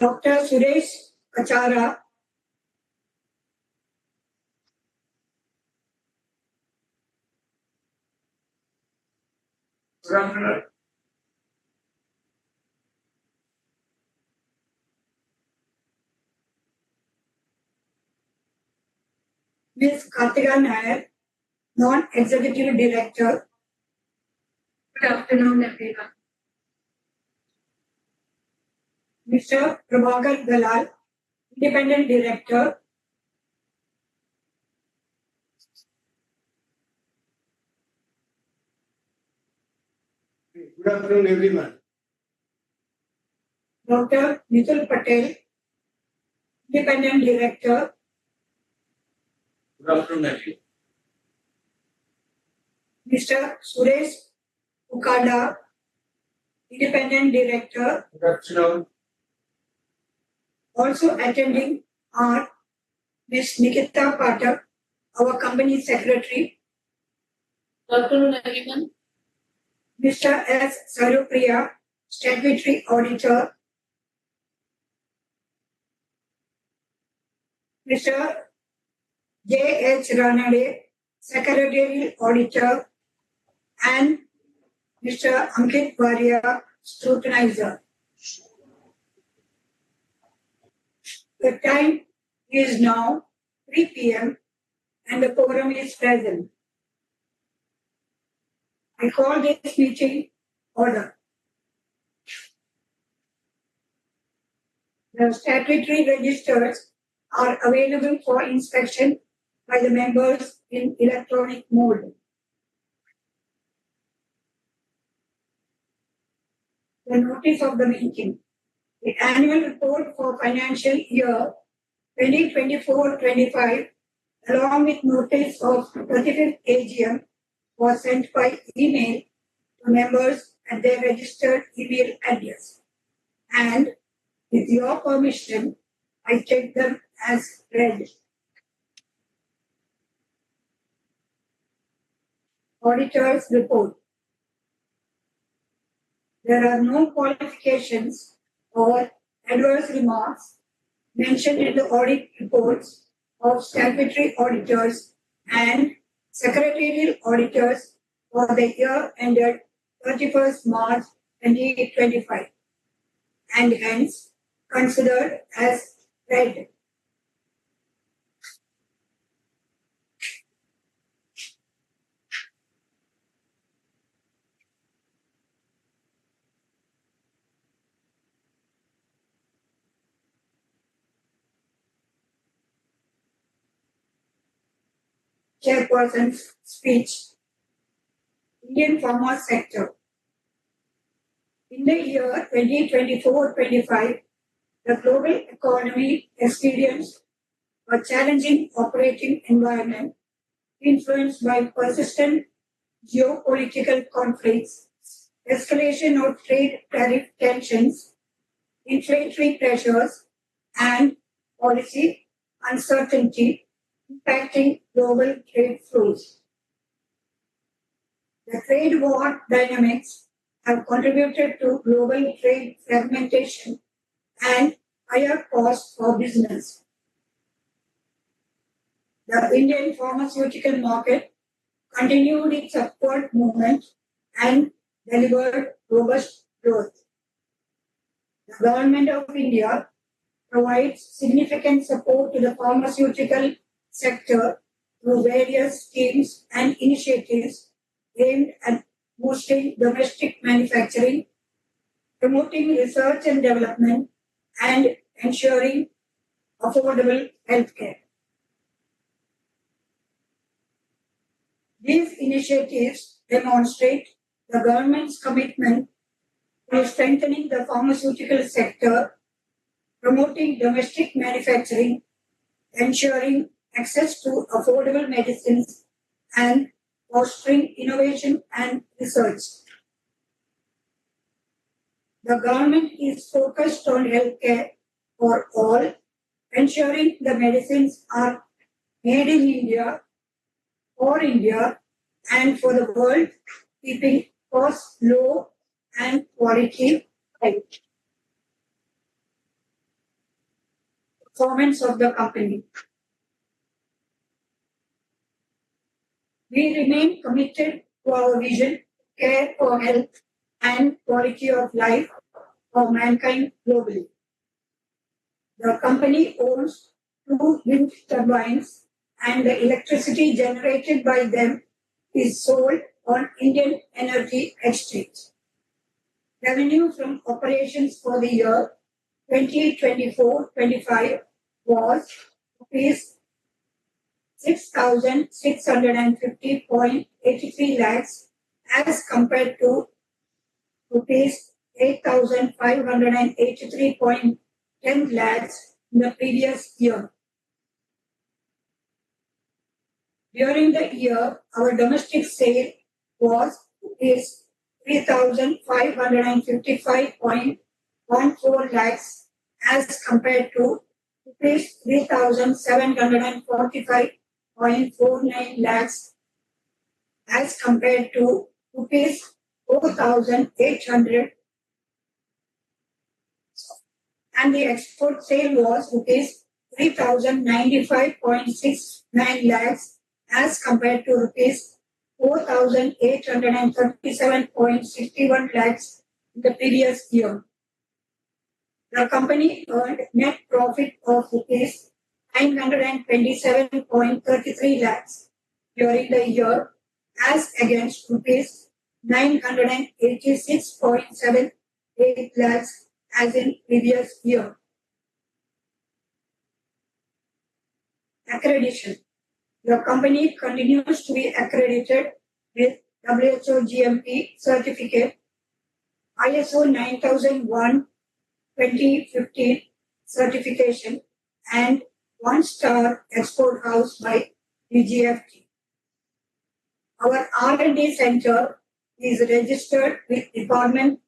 Dr. Suresh Kachara, Good afternoon. Ms. Kartika Nair, Non-Executive Director. Good afternoon, everyone. Mr. Prabhakar Dalal, Independent Director. Good afternoon, everyone. Dr. Nitul Patel, Independent Director. Good afternoon, everyone. Mr. Suresh Ukada, Independent Director. Good afternoon. Also attending are Ms. Nikita Pathak, our Company Secretary. Good afternoon, everyone. Mr. S. Sarupriya, Statutory Auditor. Mr. J. H. Ranade, Secretarial Auditor. And Mr. Ankit Varia, Scrutinizer. The time is now 3 p.m. and the quorum is present. I call this meeting order. The statutory registers are available for inspection by the members in electronic mode. The notice of the meeting. The annual report for financial year 2024-25, along with notice of 35th AGM, was sent by email to members at their registered email address. And with your permission, I take them as read. Auditor's report. There are no qualifications or adverse remarks mentioned in the audit reports of statutory auditors and secretarial auditors for the year ended 31st March 2025 and hence considered as read. Chairperson's speech. Indian pharma sector. In the year 2024-25, the global economy experienced a challenging operating environment influenced by persistent geopolitical conflicts, escalation of trade tariff tensions, inflationary pressures, and policy uncertainty impacting global trade flows. The trade war dynamics have contributed to global trade fragmentation and higher costs for business. The Indian pharmaceutical market continued its upward movement and delivered robust growth. The Government of India provides significant support to the pharmaceutical sector through various schemes and initiatives aimed at boosting domestic manufacturing, promoting research and development, and ensuring affordable healthcare. These initiatives demonstrate the government's commitment to strengthening the pharmaceutical sector, promoting domestic manufacturing, ensuring access to affordable medicines, and fostering innovation and research. The government is focused on healthcare for all, ensuring the medicines are made in India, for India, and for the world, keeping costs low and quality high. performance of the company. We remain committed to our vision, care for health and quality of life for mankind globally. The company owns 2 wind turbines and the electricity generated by them is sold on Indian Energy Exchange. Revenue from operations for the year 2024-25 was rupees 6,650.83 lakhs as compared to rupees 8,583.10 lakhs in the previous year. During the year, our domestic sale was rupees 3,555.14 lakhs as compared to rupees 3,745.49 lakhs as compared to rupees 4,800, and the export sale was rupees 3,095.69 lakhs as compared to rupees 4,837.61 lakhs in the previous year. The company earned net profit of rupees 927.33 lakhs during the year as against rupees 986.78 lakhs as in previous year. Accreditation. The company continues to be accredited with WHO GMP certificate, ISO 9001:2015 certification, and 1-star export house by DGFT. Our R&D center is registered with Department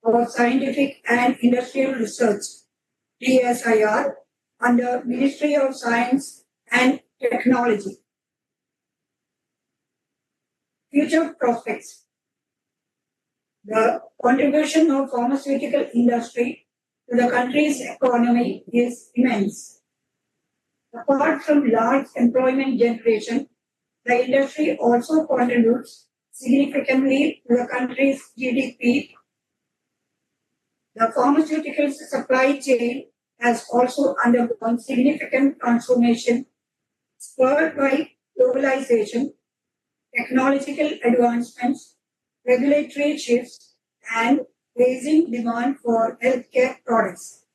for Scientific and Industrial Research, DSIR, under Ministry of Science and Technology. Future prospects. The contribution of pharmaceutical industry to the country's economy is immense. Apart from large employment generation, the industry also contributes significantly to the country's GDP. The pharmaceutical supply chain has also undergone significant transformation spurred by globalization, technological advancements, regulatory shifts, and raising demand for healthcare products.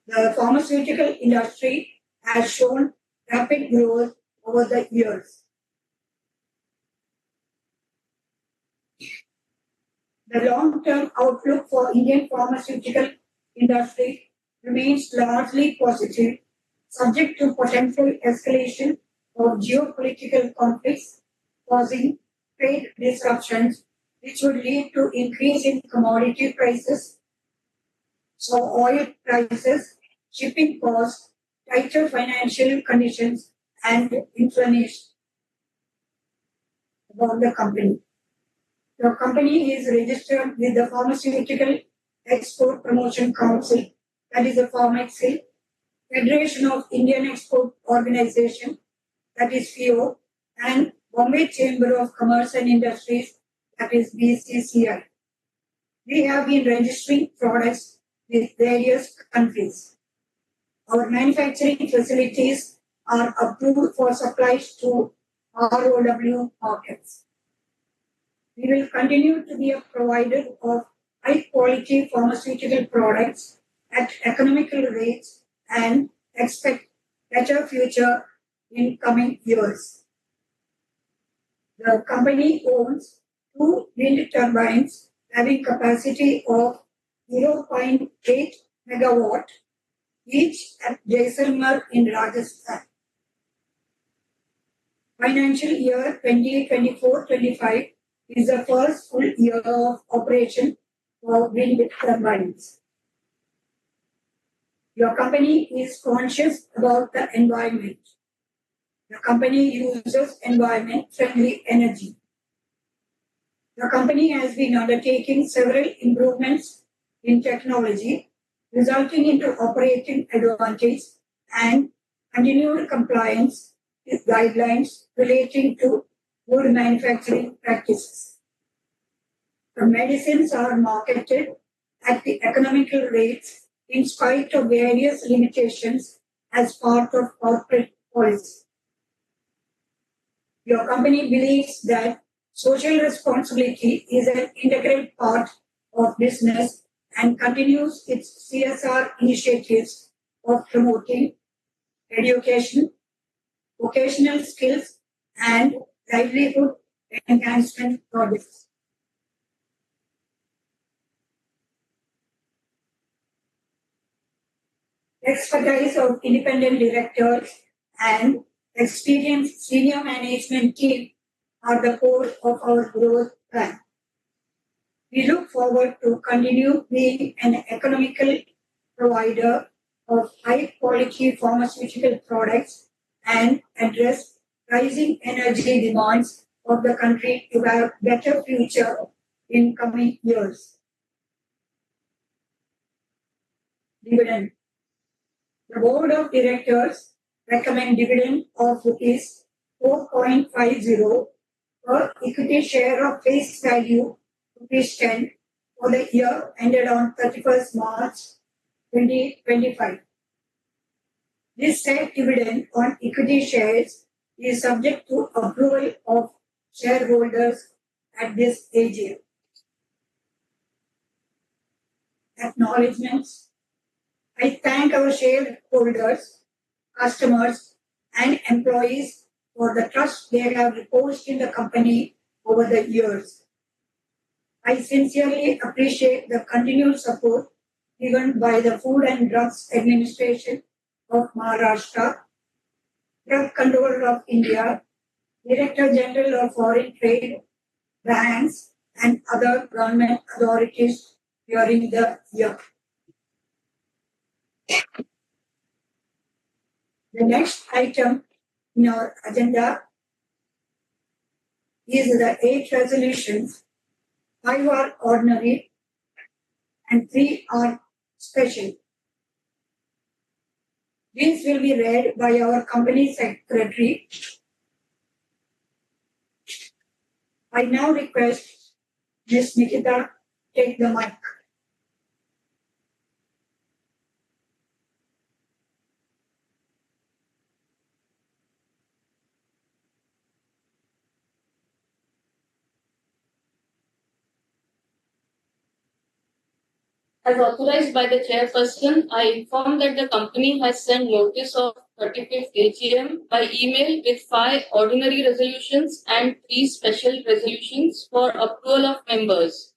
The pharmaceutical industry has shown rapid growth over the years. The long-term outlook for Indian pharmaceutical industry remains largely positive, subject to potential escalation of geopolitical conflicts causing trade disruptions, which would lead to increase in commodity prices, so oil prices, shipping costs, tighter financial conditions, and inflation about the company. The company is registered with the Pharmaceutical Export Promotion Council, that is the PharmExcel, Federation of Indian Export Organization, that is FIO, and Bombay Chamber of Commerce and Industries, that is BCCI. We have been registering products with various countries. Our manufacturing facilities are approved for supplies to ROW markets. We will continue to be a provider of high-quality pharmaceutical products at economical rates and expect better future in coming years. The company owns 2 wind turbines having capacity of 0.8 megawatt each at Jaisalmer in Rajasthan. Financial year 2024-25 is the first full year of operation for wind turbines. Your company is conscious about the environment. The company uses environment-friendly energy. The company has been undertaking several improvements in technology, resulting into operating advantage and continued compliance with guidelines relating to good manufacturing practices. The medicines are marketed at the economical rates in spite of various limitations as part of corporate policy. Your company believes that social responsibility is an integral part of business and continues its CSR initiatives of promoting education, vocational skills, and livelihood enhancement projects. Expertise of independent directors and experienced senior management team are the core of our growth plan. We look forward to continue being an economical provider of high quality pharmaceutical products and address rising energy demands of the country to have better future in coming years. Dividend. The board of directors recommend dividend of rupees 4.50 per equity share of face value rupees 10 for the year ended on 31st March 2025. This said dividend on equity shares is subject to approval of shareholders at this AGM. Acknowledgements. I thank our shareholders, customers, and employees for the trust they have reposed in the company over the years. I sincerely appreciate the continued support given by the Food and Drugs Administration of Maharashtra, Drug Controller of India, Director General of Foreign Trade, banks, and other government authorities during the year. The next item in our agenda is the 8 resolutions. 5 are ordinary and 3 are special. These will be read by our company secretary. I now request Ms. Nikita take the mic. As authorized by the chairperson, I inform that the company has sent notice of 35th AGM by email with 5 ordinary resolutions and 3 special resolutions for approval of members.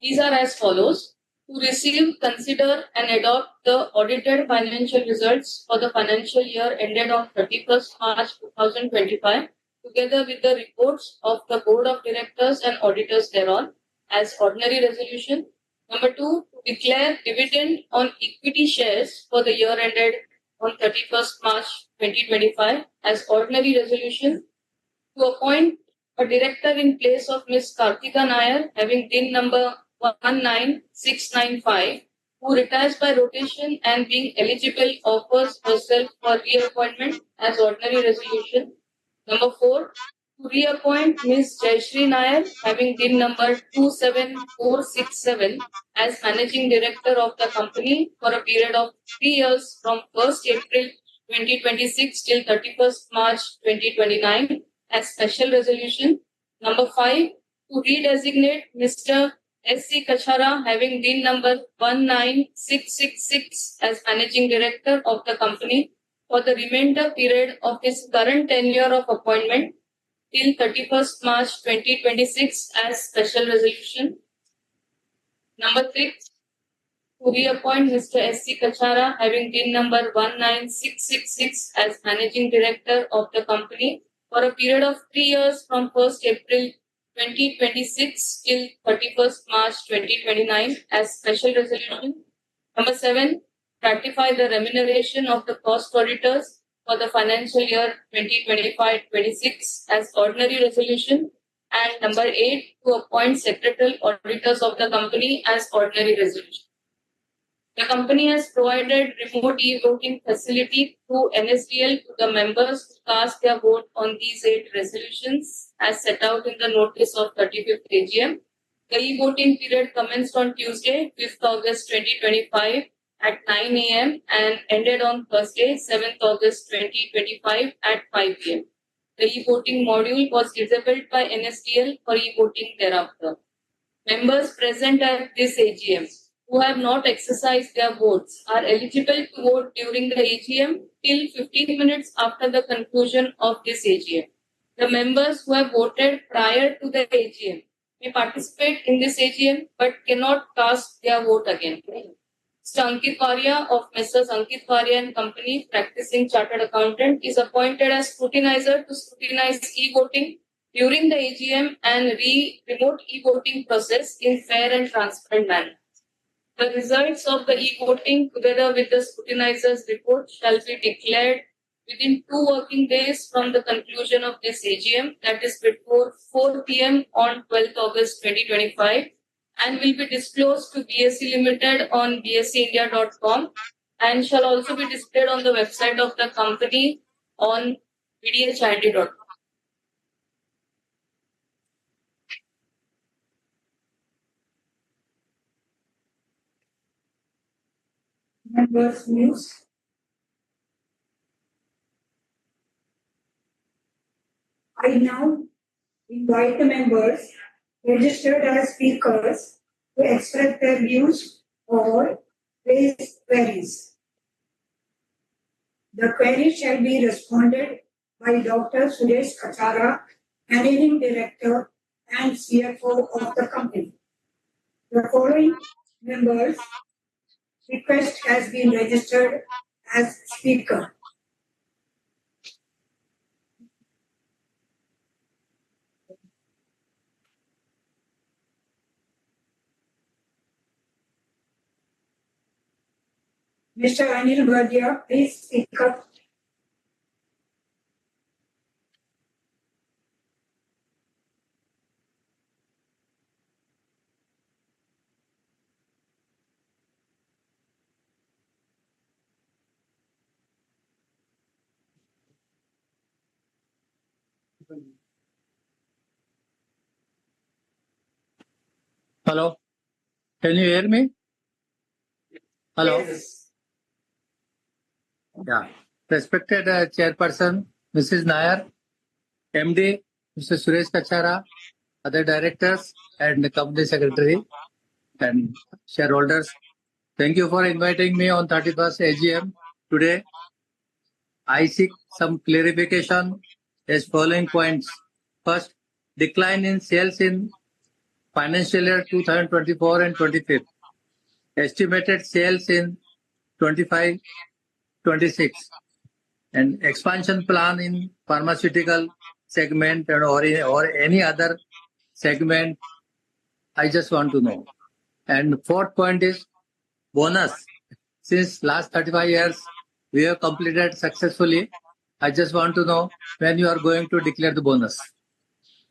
These are as follows: to receive, consider, and adopt the audited financial results for the financial year ended on 31st March 2025, together with the reports of the Board of Directors and auditors thereon, as ordinary resolution. Number 2, to declare dividend on equity shares for the year ended on 31st March 2025 as ordinary resolution. To appoint a director in place of Ms. Kartika Nair, having DIN number 19695, who retires by rotation and being eligible offers herself for reappointment as ordinary resolution. Number 4, to reappoint Ms. Jayashree Nair, having DIN number 27467, as Managing Director of the company for a period of 3 years from 1st April 2026 till 31st March 2029 as special resolution. Number 5, to redesignate Mr. S.C. Kachara, having DIN number 19666, as Managing Director of the company for the remainder period of his current tenure of appointment till 31st March 2026 as special resolution. Number 6, to reappoint Mr. S.C. Kachara, having DIN number 19666, as Managing Director of the company for a period of 3 years from 1st April 2026 till 31st March 2029 as special resolution. Number 7, ratify the remuneration of the cost auditors for the financial year 2025-26 as ordinary resolution. And number 8, to appoint secretarial auditors of the company as ordinary resolution. The company has provided remote e-voting facility through NSDL to the members to cast their vote on these 8 resolutions as set out in the notice of 35th AGM. The e-voting period commenced on Tuesday, 5th August 2025 at 9 a.m. and ended on Thursday, 7th August 2025 at 5 p.m. The e-voting module was disabled by NSDL for e-voting thereafter. Members present at this AGM who have not exercised their votes are eligible to vote during the AGM till 15 minutes after the conclusion of this AGM. The members who have voted prior to the AGM may participate in this AGM but cannot cast their vote again. Mr. Ankit Varia of Messrs. Ankit Varia and Company, practicing chartered accountant, is appointed as scrutinizer to scrutinize e-voting during the AGM and remote e-voting process in fair and transparent manner. The results of the e-voting, together with the scrutinizer's report, shall be declared within 2 working days from the conclusion of this AGM, that is before 4 p.m. on 12th August 2025, and will be disclosed to BSE Limited on bseindia.com and shall also be displayed on the website of the company on bdhid.com. Members' views. I now invite the members registered as speakers to express their views or raise queries. The query shall be responded by Dr. Suresh Kachara, Managing Director and CFO of the company. The following members' request has been registered as speaker. Mr. Anil Bhadia, please speak up. Hello, can you hear me? Hello. Yes. Yeah. Respected Chairperson, Mrs. Nair, MD, Mr. Suresh Kachara, other directors, and the company secretary and shareholders. Thank you for inviting me on 31st AGM today. I seek some clarification as following points. First, decline in sales in financial year 2024 and 25. Estimated sales in 25-26. And expansion plan in pharmaceutical segment or any other segment, I just want to know. And fourth point is bonus. Since last 35 years, we have completed successfully. I just want to know when you are going to declare the bonus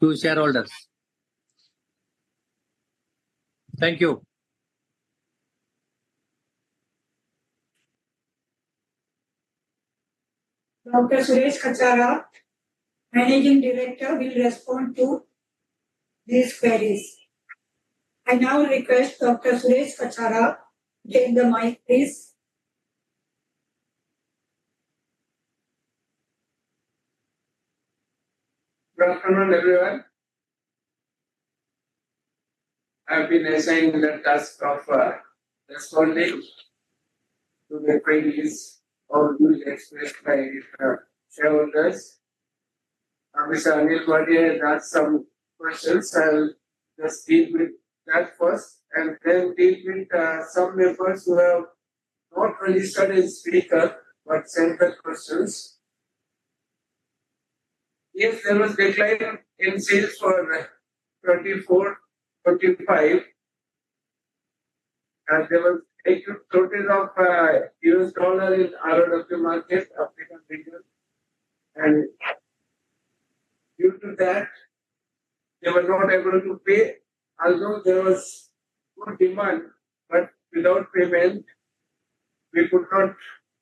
to shareholders. Thank you. Dr. Suresh Kachara, Managing Director, will respond to these queries. I now request Dr. Suresh Kachara to take the mic, please. Good afternoon, everyone. I've been assigned the task of responding to the queries or views expressed by shareholders. Mr. Anil Bhatia has asked some questions. I'll just deal with that first and then deal with some members who have not registered as speaker but sent the questions. Yes, there was decline in sales for 24-25, and there was a total of US dollar in ROW market, African region, and due to that, they were not able to pay, although there was good demand, but without payment, we could not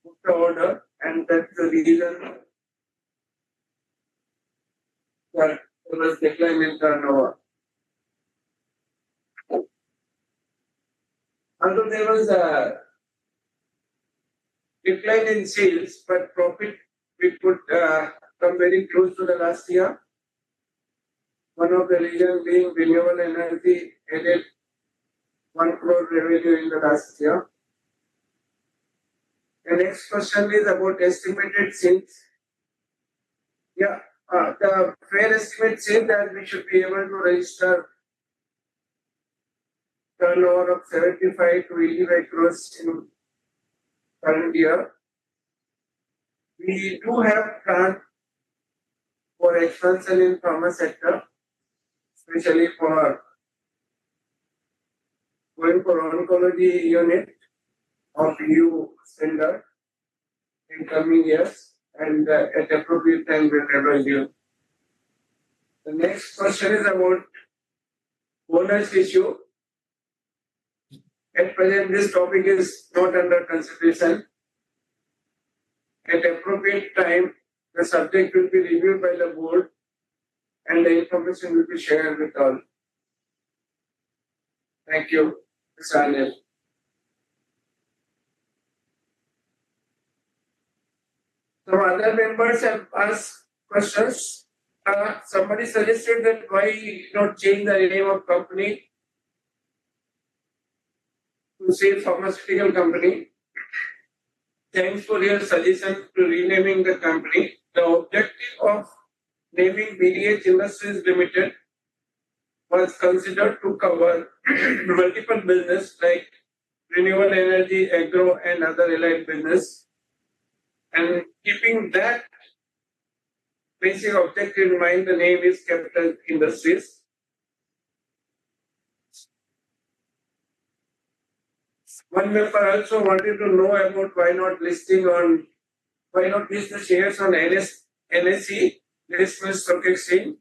put the order, and that's the reason that there was decline in turnover. Although there was a decline in sales, but profit we could come very close to the last year. One of the reasons being renewable energy added 1 crore revenue in the last year. The next question is about estimated sales. Yeah, the fair estimate says that we should be able to register turnover of 75 to 85 crores in current year. We do have plan for expansion in pharma sector, especially for going for oncology unit of EU standard in coming years, and at appropriate time we'll advise you. The next question is about bonus issue. At present, this topic is not under consideration. At appropriate time, the subject will be reviewed by the board and the information will be shared with all. Thank you, Mr. Anil. Some other members have asked questions. Somebody suggested that why not change the name of company to say pharmaceutical company. Thanks for your suggestion to renaming the company. The objective of naming BDH Industries Limited was considered to cover multiple business like renewable energy, agro, and other allied business. And keeping that basic objective in mind, the name is kept as Industries. One member also wanted to know about why not list the shares on NSE, National Stock Exchange.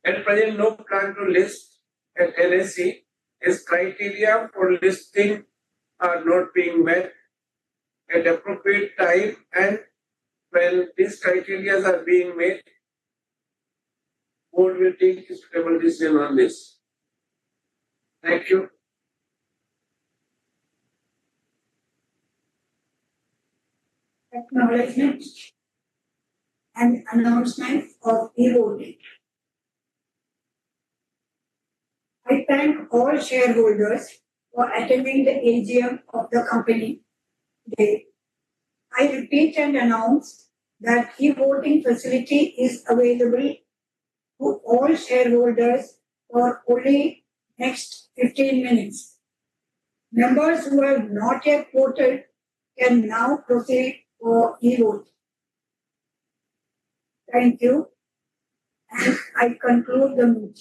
At present, no plan to list at NSE, as criteria for listing are not being met at appropriate time, and when these criteria are being met, board will take a suitable decision on this. Thank you. Acknowledgement and announcement of e-voting. I thank all shareholders for attending the AGM of the company today. I repeat and announce that e-voting facility is available to all shareholders for only next 15 minutes. Members who have not yet voted can now proceed for e-vote. Thank you. And I conclude the meeting.